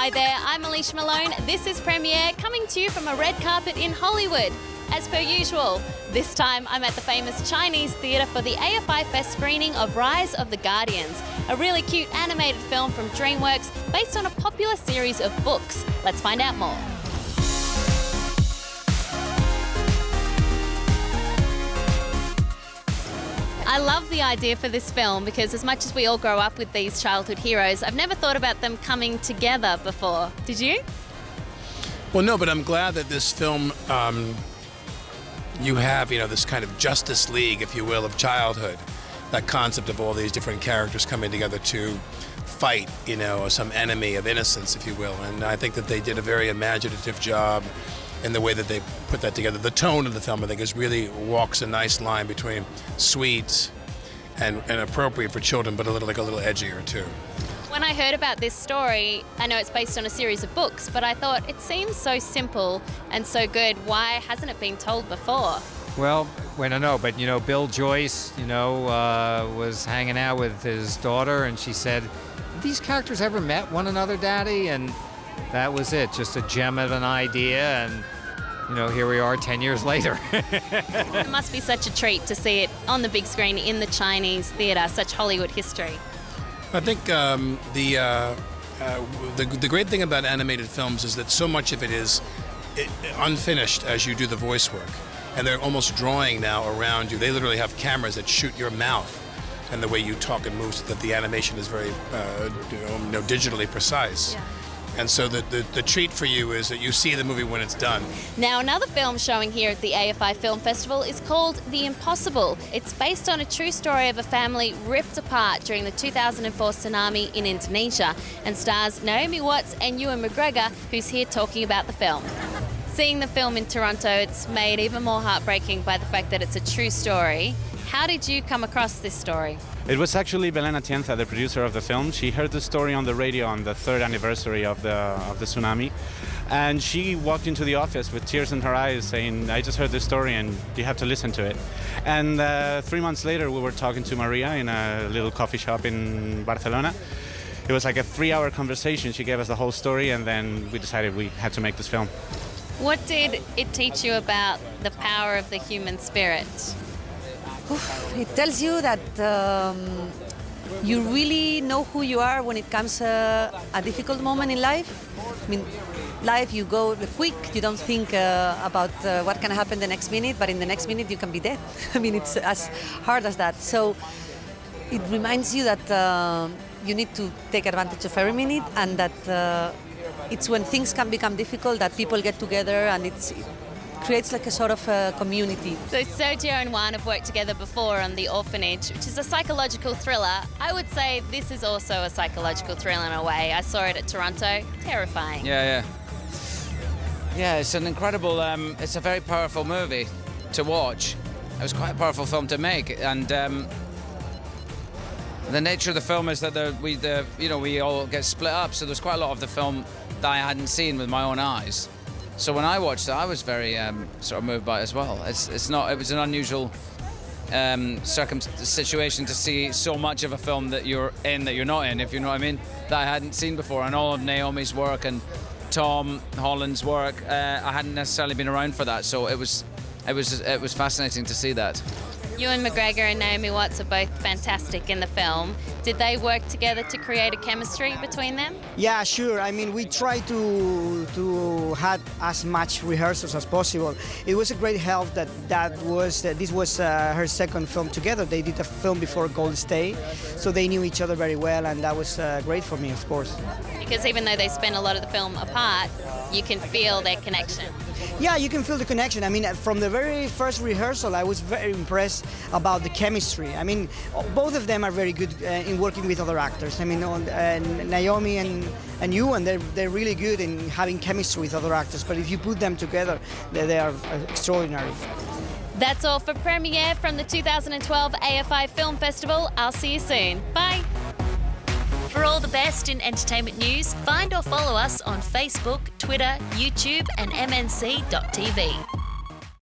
Hi there, I'm Alicia Malone. This is Premiere, coming to you from a red carpet in Hollywood. As per usual, this time I'm at the famous Chinese theatre for the AFI Fest screening of Rise of the Guardians, a really cute animated film from DreamWorks based on a popular series of books. Let's find out more. I love the idea for this film because as much as we all grow up with these childhood heroes, I've never thought about them coming together before. Did you? Well, no, but I'm glad that this film, you have, this kind of Justice League, if you will, of childhood. That concept of all these different characters coming together to fight, some enemy of innocence, if you will. And I think that they did a very imaginative job in the way that they put that together. The tone of the film, I think, really walks a nice line between sweet and appropriate for children, but a little edgier too. When I heard about this story, I know it's based on a series of books, but I thought it seems so simple and so good. Why hasn't it been told before? Well, I don't know, but Bill Joyce, was hanging out with his daughter, and she said, "Have these characters ever met one another, Daddy?" And that was it, just a gem of an idea, and here we are 10 years later. It must be such a treat to see it on the big screen in the Chinese theatre, such Hollywood history. I think the great thing about animated films is that so much of it is unfinished as you do the voice work, and they're almost drawing now around you. They literally have cameras that shoot your mouth and the way you talk and move, so that the animation is very digitally precise. Yeah. And so the treat for you is that you see the movie when it's done. Now, another film showing here at the AFI Film Festival is called The Impossible. It's based on a true story of a family ripped apart during the 2004 tsunami in Indonesia, and stars Naomi Watts and Ewan McGregor, who's here talking about the film. Seeing the film in Toronto, it's made even more heartbreaking by the fact that it's a true story. How did you come across this story? It was actually Belén Atienza, the producer of the film. She heard the story on the radio on the 3rd anniversary of the tsunami, and she walked into the office with tears in her eyes saying, "I just heard this story and you have to listen to it." And 3 months later we were talking to Maria in a little coffee shop in Barcelona. It was like a 3-hour conversation. She gave us the whole story, and then we decided we had to make this film. What did it teach you about the power of the human spirit? It tells you that you really know who you are when it comes a difficult moment in life. I mean, life, you go quick, you don't think about what can happen the next minute, but in the next minute you can be dead. I mean, it's as hard as that. So it reminds you that you need to take advantage of every minute, and that it's when things can become difficult that people get together, and it creates like a sort of community. So Sergio and Juan have worked together before on The Orphanage, which is a psychological thriller. I would say this is also a psychological thriller in a way. I saw it at Toronto. Terrifying. Yeah, it's an incredible, it's a very powerful movie to watch. It was quite a powerful film to make, and the nature of the film is that we all get split up, so there's quite a lot of the film that I hadn't seen with my own eyes. So when I watched it, I was very sort of moved by it as well. It was an unusual situation to see so much of a film that you're in that you're not in, if you know what I mean, that I hadn't seen before. And all of Naomi's work and Tom Holland's work, I hadn't necessarily been around for that. So it was fascinating to see that. Ewan McGregor and Naomi Watts are both fantastic in the film. Did they work together to create a chemistry between them? Yeah, sure. I mean, we tried to have as much rehearsals as possible. It was a great help that this was her second film together. They did a film before Gold Stay, so they knew each other very well, and that was great for me, of course. Because even though they spend a lot of the film apart, you can feel their connection. Yeah, you can feel the connection. I mean, from the very first rehearsal, I was very impressed about the chemistry. I mean, both of them are very good in working with other actors. I mean, Naomi and Ewan, they're really good in having chemistry with other actors. But if you put them together, they are extraordinary. That's all for Premiere from the 2012 AFI Film Festival. I'll see you soon. Bye. For all the best in entertainment news, find or follow us on Facebook, Twitter, YouTube and mnc.tv.